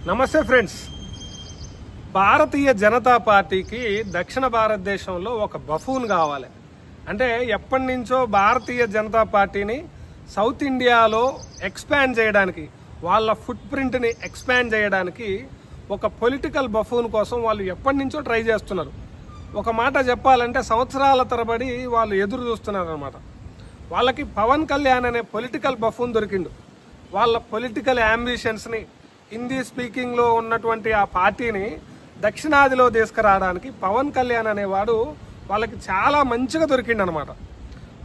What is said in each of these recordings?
నమస్తే ఫ్రెండ్స్. భారతీయ జనతా పార్టీకి దక్షిణ భారతదేశంలో ఒక బఫూన్ కావాలి. అంటే ఎప్పటి నుంచో భారతీయ జనతా పార్టీని సౌత్ ఇండియాలో ఎక్స్పాండ్ చేయడానికి, వాళ్ళ ఫుట్ ప్రింట్ని ఎక్స్పాండ్ చేయడానికి ఒక పొలిటికల్ బఫూన్ కోసం వాళ్ళు ఎప్పటి నుంచో ట్రై చేస్తున్నారు. ఒక మాట చెప్పాలంటే సంవత్సరాల తరబడి వాళ్ళు ఎదురు చూస్తున్నారు అనమాట. వాళ్ళకి పవన్ కళ్యాణ్ అనే పొలిటికల్ బఫూన్ దొరికిండు. వాళ్ళ పొలిటికల్ అంబిషన్స్ని, హిందీ స్పీకింగ్లో ఉన్నటువంటి ఆ పార్టీని దక్షిణాదిలో తీసుకురావడానికి పవన్ కళ్యాణ్ అనేవాడు వాళ్ళకి చాలా మంచిగా దొరికిండు అనమాట.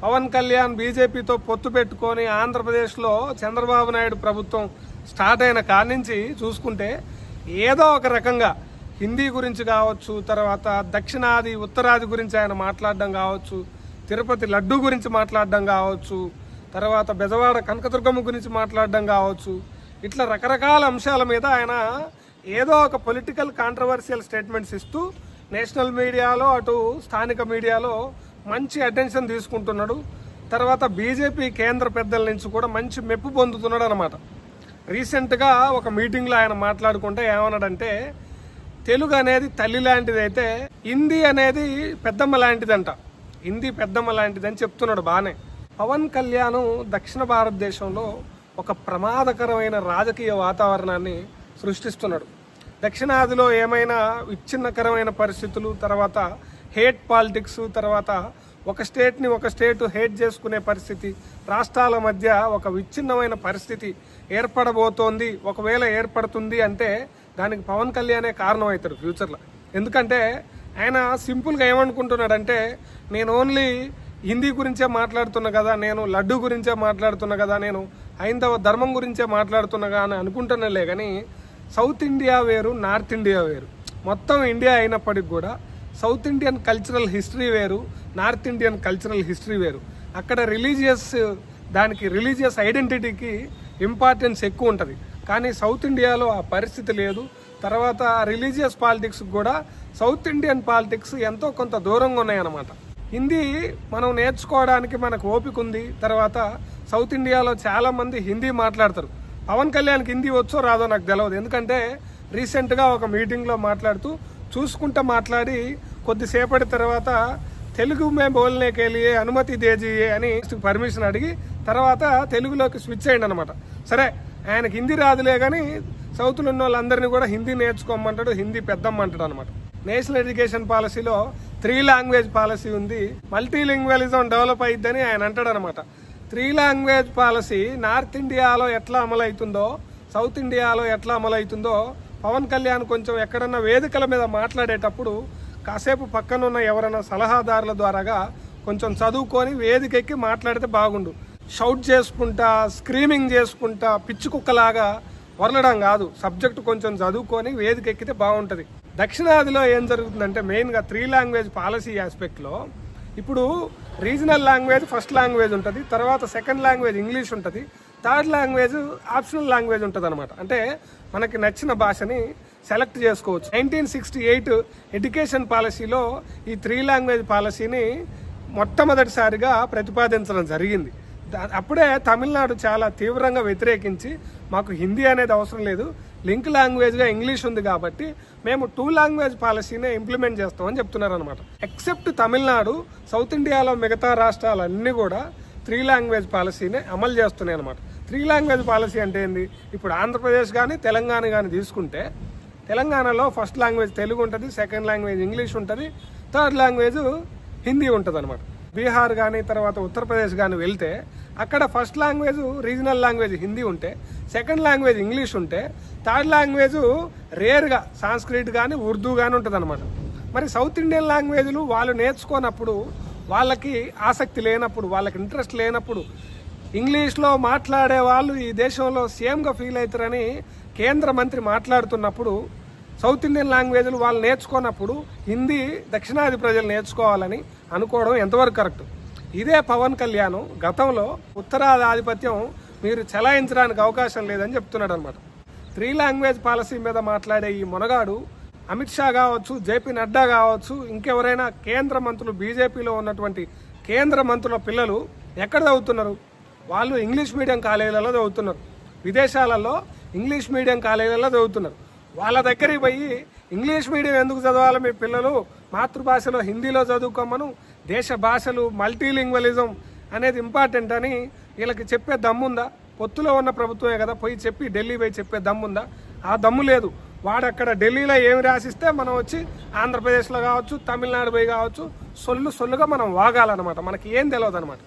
పవన్ కళ్యాణ్ బీజేపీతో పొత్తు పెట్టుకొని ఆంధ్రప్రదేశ్లో చంద్రబాబు నాయుడు ప్రభుత్వం స్టార్ట్ అయిన కాడి నుంచి చూసుకుంటే ఏదో ఒక రకంగా హిందీ గురించి కావచ్చు, తర్వాత దక్షిణాది ఉత్తరాది గురించి ఆయన మాట్లాడడం కావచ్చు, తిరుపతి లడ్డు గురించి మాట్లాడడం కావచ్చు, తర్వాత బెజవాడ కనకదుర్గమ్మ గురించి మాట్లాడడం కావచ్చు, ఇట్లా రకరకాల అంశాల మీద ఆయన ఏదో ఒక పొలిటికల్ కాంట్రవర్షియల్ స్టేట్మెంట్స్ ఇస్తూ నేషనల్ మీడియాలో అటు స్థానిక మీడియాలో మంచి అటెన్షన్ తీసుకుంటున్నాడు. తర్వాత బీజేపీ కేంద్ర పెద్దల నుంచి కూడా మంచి మెప్పు పొందుతున్నాడు అనమాట. రీసెంట్గా ఒక మీటింగ్లో ఆయన మాట్లాడుకుంటే ఏమన్నాడంటే, తెలుగు అనేది తల్లి లాంటిది అయితే హిందీ అనేది పెద్దమ్మ లాంటిదంట, హిందీ పెద్దమ్మ లాంటిది అని చెప్తున్నాడు. బాగానే పవన్ కళ్యాణ్ దక్షిణ భారతదేశంలో ఒక ప్రమాదకరమైన రాజకీయ వాతావరణాన్ని సృష్టిస్తున్నాడు. దక్షిణాదిలో ఏమైనా విచ్ఛిన్నకరమైన పరిస్థితులు, తర్వాత హేట్ పాలిటిక్స్, తర్వాత ఒక స్టేట్ని ఒక స్టేట్ హేట్ చేసుకునే పరిస్థితి, రాష్ట్రాల మధ్య ఒక విచ్ఛిన్నమైన పరిస్థితి ఏర్పడబోతోంది. ఒకవేళ ఏర్పడుతుంది అంటే దానికి పవన్ కళ్యాణే కారణం అవుతాడు ఫ్యూచర్లో. ఎందుకంటే ఆయన సింపుల్గా ఏమనుకుంటున్నాడంటే, నేను ఓన్లీ హిందీ గురించే మాట్లాడుతున్నా కదా, నేను లడ్డు గురించే మాట్లాడుతున్నా కదా, నేను హైందవ ధర్మం గురించే మాట్లాడుతున్నా అని అనుకుంటున్నలే. కానీ సౌత్ ఇండియా వేరు, నార్త్ ఇండియా వేరు. మొత్తం ఇండియా అయినప్పటికి కూడా సౌత్ ఇండియన్ కల్చరల్ హిస్టరీ వేరు, నార్త్ ఇండియన్ కల్చరల్ హిస్టరీ వేరు. అక్కడ దానికి రిలీజియస్ ఐడెంటిటీకి ఇంపార్టెన్స్ ఎక్కువ ఉంటుంది. కానీ సౌత్ ఇండియాలో ఆ పరిస్థితి లేదు. తర్వాత రిలీజియస్ పాలిటిక్స్ కూడా సౌత్ ఇండియన్ పాలిటిక్స్ ఎంతో కొంత దూరంగా ఉన్నాయన్నమాట. హిందీ మనం నేర్చుకోవడానికి మనకు ఓపిక ఉంది. తర్వాత సౌత్ ఇండియాలో చాలా మంది హిందీ మాట్లాడతారు. పవన్ కళ్యాణ్కి హిందీ వచ్చో రాదో నాకు తెలియదు. ఎందుకంటే రీసెంట్గా ఒక మీటింగ్లో మాట్లాడుతూ చూసుకుంటూ మాట్లాడి కొద్దిసేపటి తర్వాత తెలుగు మే బోల్నే కేలియే అనుమతి దేజియే అని పర్మిషన్ అడిగి తర్వాత తెలుగులోకి స్విచ్ అయ్యండి అనమాట. సరే, ఆయనకి హిందీ రాదులే కానీ సౌత్లో ఉన్న వాళ్ళందరినీ కూడా హిందీ నేర్చుకోమంటాడు, హిందీ పెద్దమ్మంటాడు అనమాట. నేషనల్ ఎడ్యుకేషన్ పాలసీలో 3 లాంగ్వేజ్ పాలసీ ఉంది, మల్టీలింగ్వలిజం డెవలప్ అయిద్దని ఆయన అంటాడు అనమాట. 3 లాంగ్వేజ్ పాలసీ నార్త్ ఇండియాలో ఎట్లా అమలవుతుందో, సౌత్ ఇండియాలో ఎట్లా అమలవుతుందో పవన్ కళ్యాణ్ కొంచెం ఎక్కడన్నా వేదికల మీద మాట్లాడేటప్పుడు కాసేపు పక్కనున్న ఎవరైనా సలహాదారుల ద్వారాగా కొంచెం చదువుకొని వేదికెక్కి మాట్లాడితే బాగుండు. షౌట్ చేసుకుంటా, స్క్రీమింగ్ చేసుకుంటా, పిచ్చి కుక్కలాగా వరలడం కాదు. సబ్జెక్టు కొంచెం చదువుకొని వేదికెక్కితే బాగుంటుంది. దక్షిణాదిలో ఏం జరుగుతుందంటే మెయిన్గా 3 లాంగ్వేజ్ పాలసీ ఆస్పెక్ట్లో ఇప్పుడు రీజనల్ లాంగ్వేజ్ ఫస్ట్ లాంగ్వేజ్ ఉంటుంది, తర్వాత సెకండ్ లాంగ్వేజ్ ఇంగ్లీష్ ఉంటుంది, థర్డ్ లాంగ్వేజ్ ఆప్షనల్ లాంగ్వేజ్ ఉంటుంది అనమాట. అంటే మనకి నచ్చిన భాషని సెలెక్ట్ చేసుకోవచ్చు. 1968 ఎడ్యుకేషన్ పాలసీలో ఈ 3 లాంగ్వేజ్ పాలసీని మొట్టమొదటిసారిగా ప్రతిపాదించడం జరిగింది. అప్పుడే తమిళనాడు చాలా తీవ్రంగా వ్యతిరేకించి మాకు హిందీ అనేది అవసరం లేదు, లింక్ లాంగ్వేజ్గా ఇంగ్లీష్ ఉంది కాబట్టి మేము 2 లాంగ్వేజ్ పాలసీనే ఇంప్లిమెంట్ చేస్తామని చెప్తున్నారు అనమాట. ఎక్సెప్ట్ తమిళనాడు, సౌత్ ఇండియాలో మిగతా రాష్ట్రాలన్నీ కూడా 3 లాంగ్వేజ్ పాలసీనే అమలు చేస్తున్నాయి అనమాట. 3 లాంగ్వేజ్ పాలసీ అంటే ఏంది? ఇప్పుడు ఆంధ్రప్రదేశ్ కానీ తెలంగాణ కానీ తీసుకుంటే తెలంగాణలో ఫస్ట్ లాంగ్వేజ్ తెలుగు ఉంటుంది, సెకండ్ లాంగ్వేజ్ ఇంగ్లీష్ ఉంటుంది, థర్డ్ లాంగ్వేజ్ హిందీ ఉంటుంది అనమాట. బీహార్ కానీ తర్వాత ఉత్తరప్రదేశ్ కానీ వెళ్తే అక్కడ first language regional language Hindi ఉంటే, సెకండ్ లాంగ్వేజ్ ఇంగ్లీష్ ఉంటే, థర్డ్ లాంగ్వేజ్ రేర్గా సాంస్క్రిట్ కానీ ఉర్దూ కానీ ఉంటుంది అనమాట. మరి సౌత్ ఇండియన్ లాంగ్వేజ్లు వాళ్ళు నేర్చుకోనప్పుడు, వాళ్ళకి ఆసక్తి లేనప్పుడు, వాళ్ళకి ఇంట్రెస్ట్ లేనప్పుడు, ఇంగ్లీష్లో మాట్లాడే వాళ్ళు ఈ దేశంలో సేమ్గా ఫీల్ అవుతారని కేంద్ర మంత్రి మాట్లాడుతున్నప్పుడు, సౌత్ ఇండియన్ లాంగ్వేజ్లు వాళ్ళు నేర్చుకోనప్పుడు హిందీ దక్షిణాది ప్రజలు నేర్చుకోవాలని అనుకోవడం ఎంతవరకు కరెక్ట్? ఇదే పవన్ కళ్యాణ్ గతంలో ఉత్తరాది ఆధిపత్యం మీరు చెలాయించడానికి అవకాశం లేదని చెప్తున్నాడు అనమాట. 3 లాంగ్వేజ్ పాలసీ మీద మాట్లాడే ఈ మునగాడు అమిత్ షా కావచ్చు, జేపీ నడ్డా కావచ్చు, ఇంకెవరైనా కేంద్ర మంత్రులు, బీజేపీలో ఉన్నటువంటి కేంద్ర మంత్రుల పిల్లలు ఎక్కడ చదువుతున్నారు? వాళ్ళు ఇంగ్లీష్ మీడియం కాలేజీలలో చదువుతున్నారు, విదేశాలలో ఇంగ్లీష్ మీడియం కాలేజీలలో చదువుతున్నారు. వాళ్ళ దగ్గరికి పోయి ఇంగ్లీష్ మీడియం ఎందుకు చదవాలి మీ పిల్లలు, మాతృభాషలో హిందీలో చదువుకోమను, దేశ భాషలు మల్టీలింగ్వలిజం అనేది ఇంపార్టెంట్ అని వీళ్ళకి చెప్పే దమ్ముందా? పొత్తులో ఉన్న ప్రభుత్వమే కదా, పోయి చెప్పి ఢిల్లీ పోయి చెప్పే దమ్ముందా? ఆ దమ్ము లేదు. వాడు అక్కడ ఢిల్లీలో ఏమి రాసిస్తే మనం వచ్చి ఆంధ్రప్రదేశ్లో కావచ్చు, తమిళనాడు పోయి కావచ్చు, సొల్లుగా మనం వాగాలన్నమాట. మనకి ఏం తెలియదు అనమాట.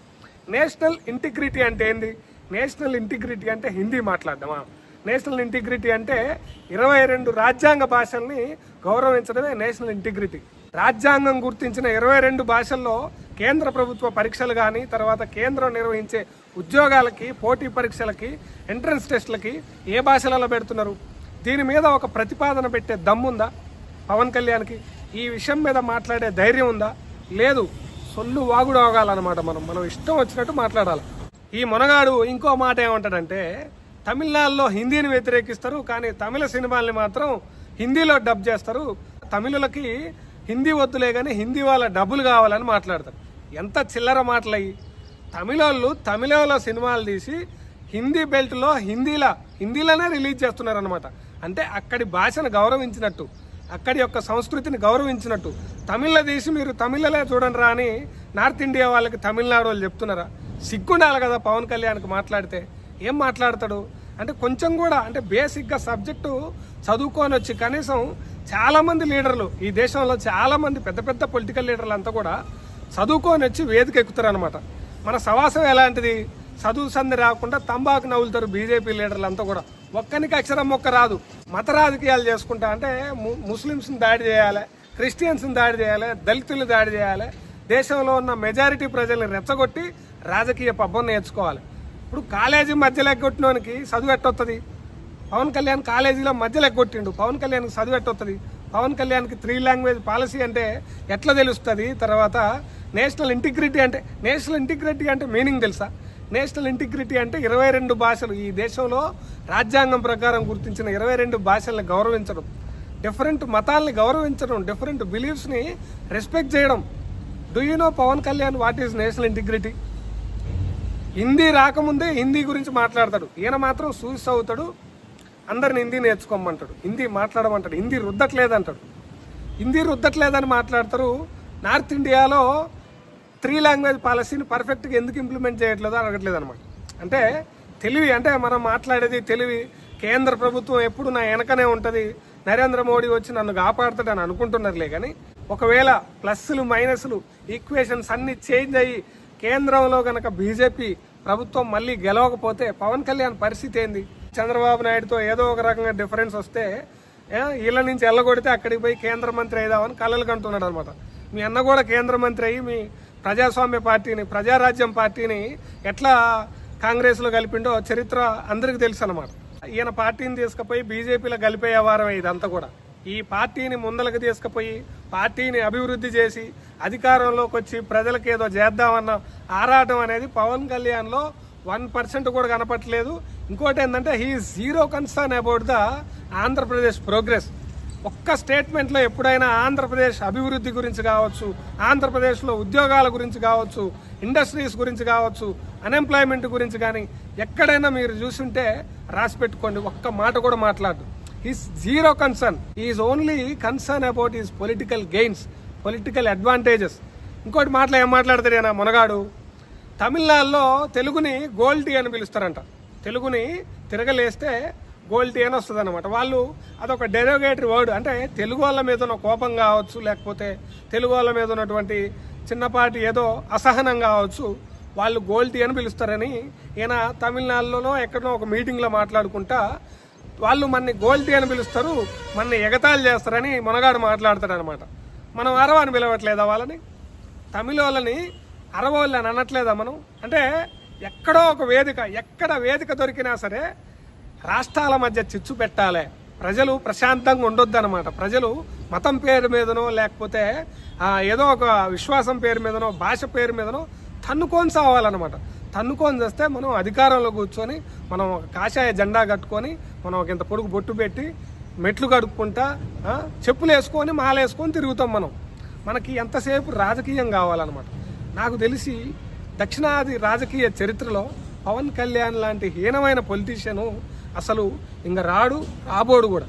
నేషనల్ ఇంటిగ్రిటీ అంటే ఏంది? నేషనల్ ఇంటిగ్రిటీ అంటే హిందీ మాట్లాడదామా? నేషనల్ ఇంటిగ్రిటీ అంటే 22 రాజ్యాంగ భాషల్ని గౌరవించడమే నేషనల్ ఇంటిగ్రిటీ. రాజ్యాంగం గుర్తించిన 22 భాషల్లో కేంద్ర ప్రభుత్వ పరీక్షలు కానీ, తర్వాత కేంద్రం నిర్వహించే ఉద్యోగాలకి, పోటీ పరీక్షలకి, ఎంట్రన్స్ టెస్టులకి ఏ భాషలలో పెడుతున్నారు? దీని మీద ఒక ప్రతిపాదన పెట్టే దమ్ముందా పవన్ కళ్యాణ్కి? ఈ విషయం మీద మాట్లాడే ధైర్యం ఉందా? లేదు. సొల్లు వాగుడు అవగాలన్నమాట. మనం ఇష్టం వచ్చినట్టు మాట్లాడాలి. ఈ మొనగాడు ఇంకో మాట ఏమంటాడంటే, తమిళనాడులో హిందీని వ్యతిరేకిస్తారు, కానీ తమిళ సినిమాల్ని మాత్రం హిందీలో డబ్ చేస్తారు, తమిళులకి హిందీ వద్దులే కానీ హిందీ వాళ్ళ డబ్బులు కావాలని మాట్లాడతారు. ఎంత చిల్లర మాటలయ్యి. తమిళలో సినిమాలు తీసి హిందీ బెల్ట్లో హిందీలోనే రిలీజ్ చేస్తున్నారు అనమాట. అంటే అక్కడి భాషను గౌరవించినట్టు, అక్కడి యొక్క సంస్కృతిని గౌరవించినట్టు. తమిళ్లో తీసి మీరు తమిళలే చూడండి రా అని నార్త్ ఇండియా వాళ్ళకి తమిళనాడు వాళ్ళు చెప్తున్నారా? సిగ్గుండాలి కదా పవన్ కళ్యాణ్కి మాట్లాడితే. ఏం మాట్లాడతాడు అంటే కొంచెం కూడా అంటే బేసిక్గా సబ్జెక్టు చదువుకొని వచ్చి, కనీసం చాలామంది లీడర్లు ఈ దేశంలో చాలామంది పెద్ద పెద్ద పొలిటికల్ లీడర్లు అంతా కూడా చదువుకొని వచ్చి వేదిక ఎక్కుతారు అనమాట. మన సవాసం ఎలాంటిది? చదువు సంధి రాకుండా తంబాకు నవ్వులుతారు బీజేపీ లీడర్లు అంతా కూడా. ఒక్కనికి అక్షరం మొక్క రాదు. మత రాజకీయాలు చేసుకుంటా అంటే ముస్లిమ్స్ని దాడి చేయాలి, క్రిస్టియన్స్ని దాడి చేయాలి, దళితులు దాడి చేయాలి, దేశంలో ఉన్న మెజారిటీ ప్రజల్ని రెచ్చగొట్టి రాజకీయ పబ్బం నేర్చుకోవాలి. ఇప్పుడు కాలేజీ మధ్యలో ఎగ్గొట్టినోనికి చదువు ఎట్టొస్తుంది? పవన్ కళ్యాణ్ కాలేజీలో మధ్యలో ఎగ్గొట్టిండు, పవన్ కళ్యాణ్కి చదువు ఎట్టొస్తుంది? పవన్ కళ్యాణ్కి 3 లాంగ్వేజ్ పాలసీ అంటే ఎట్లా తెలుస్తుంది? తర్వాత నేషనల్ ఇంటిగ్రిటీ అంటే మీనింగ్ తెలుసా? నేషనల్ ఇంటిగ్రిటీ అంటే 22 భాషలు, ఈ దేశంలో రాజ్యాంగం ప్రకారం గుర్తించిన 22 భాషల్ని గౌరవించడం, డిఫరెంట్ మతాల్ని గౌరవించడం, డిఫరెంట్ బిలీఫ్స్ని రెస్పెక్ట్ చేయడం. Do you know Pawan Kalyan what is national integrity? Hindi రాకముందే హిందీ గురించి మాట్లాడతాడు. ఈయన మాత్రం సూస్ అవుతాడు, అందరిని హిందీ నేర్చుకోమంటాడు, హిందీ మాట్లాడమంటాడు, హిందీ రుద్దట్లేదంటాడు. హిందీ రుద్దట్లేదని మాట్లాడతారు. నార్త్ ఇండియాలో 3 లాంగ్వేజ్ పాలసీని పర్ఫెక్ట్గా ఎందుకు ఇంప్లిమెంట్ చేయట్లేదో అడగట్లేదు అనమాట. అంటే తెలివి, అంటే మనం మాట్లాడేది తెలివి. కేంద్ర ప్రభుత్వం ఎప్పుడు నా వెనకనే ఉంటుంది, నరేంద్ర మోడీ వచ్చి నన్ను కాపాడుతాడని అనుకుంటున్నారులే. కానీ ఒకవేళ ప్లస్లు మైనస్లు ఈక్వేషన్స్ అన్ని చేంజ్ అయ్యి కేంద్రంలో కనుక బీజేపీ ప్రభుత్వం మళ్ళీ గెలవకపోతే పవన్ కళ్యాణ్ పరిస్థితి ఏంది? చంద్రబాబు నాయుడుతో ఏదో ఒక రకంగా డిఫరెన్స్ వస్తే వీళ్ళ నుంచి ఎల్లగొడితే అక్కడికి పోయి కేంద్ర మంత్రి అయిదామని కలలు కంటున్నాడు అనమాట. మీ అన్న కూడా కేంద్ర మంత్రి అయ్యి మీ ప్రజాస్వామ్య పార్టీని, ప్రజారాజ్యం పార్టీని ఎట్లా కాంగ్రెస్లో కలిపిండో చరిత్ర అందరికీ తెలుసు అనమాట. ఈయన పార్టీని తీసుకుపోయి బీజేపీలో కలిపే వ్యవహారం ఇదంతా కూడా. ఈ పార్టీని ముందలకు తీసుకుపోయి పార్టీని అభివృద్ధి చేసి అధికారంలోకి వచ్చి ప్రజలకు ఏదో చేద్దామన్న ఆరాటం అనేది పవన్ కళ్యాణ్లో 1% కూడా కనపట్లేదు. ఇంకోటి ఏంటంటే he is zero concern about the Andhra Pradesh progress. ఒక్క స్టేట్మెంట్లో ఎప్పుడైనా ఆంధ్రప్రదేశ్ అభివృద్ధి గురించి కావచ్చు, ఆంధ్రప్రదేశ్లో ఉద్యోగాల గురించి కావచ్చు, ఇండస్ట్రీస్ గురించి కావచ్చు, అన్ఎంప్లాయ్మెంట్ గురించి కానీ ఎక్కడైనా మీరు చూసుంటే రాసి పెట్టుకోండి. ఒక్క మాట కూడా మాట్లాడు. He's zero concern. He's only concern about his political gains, political advantages. ఇంకోటి మాటలు ఏం మాట్లాడతాడు ఆయన మొనగాడు? తమిళనాడులో తెలుగుని గోల్డ్ టీ అని పిలుస్తారంట. తెలుగుని తిరగలేస్తే గోల్డ్ టీ అని వస్తుంది అనమాట. వాళ్ళు అదొక డెరోగేటరీ వర్డ్. అంటే తెలుగు వాళ్ళ మీద ఉన్న కోపం కావచ్చు, లేకపోతే తెలుగు వాళ్ళ మీద ఉన్నటువంటి చిన్నపాటి ఏదో అసహనం కావచ్చు, వాళ్ళు గోల్డ్ టీ అని పిలుస్తారని ఈయన తమిళనాడులోనో ఎక్కడో ఒక మీటింగ్లో మాట్లాడుకుంటా వాళ్ళు మన్ని గోల్డ్ టీ అని పిలుస్తారు, మన్ని ఎగతాళి చేస్తారని మొనగాడు మాట్లాడతాడు అనమాట. మనం అరవ అని పిలవట్లేదా వాళ్ళని? తమిళ వాళ్ళని అరవోళ్ళు అని అనట్లేదా మనం? అంటే ఎక్కడో ఒక వేదిక, ఎక్కడ వేదిక దొరికినా సరే రాష్ట్రాల మధ్య చిచ్చు పెట్టాలి, ప్రజలు ప్రశాంతంగా ఉండొద్దు అనమాట. ప్రజలు మతం పేరు మీదనో లేకపోతే ఏదో ఒక విశ్వాసం పేరు మీదనో భాష పేరు మీదనో తన్నుకొని సావాలన్నమాట. తన్నుకొని చేస్తే మనం అధికారంలో కూర్చొని మనం ఒక కాషాయ జెండా కట్టుకొని మనం ఒక ఇంత పొడుగు బొట్టు పెట్టి మెట్లు కడుక్కుంటా చెప్పులు వేసుకొని మాలేసుకొని తిరుగుతాం మనం. మనకి ఎంతసేపు రాజకీయం కావాలన్నమాట. నాకు తెలిసి దక్షిణాది రాజకీయ చరిత్రలో పవన్ కళ్యాణ్ లాంటి హీనమైన పొలిటీషియను అసలు ఇంక రాబోడు కూడా.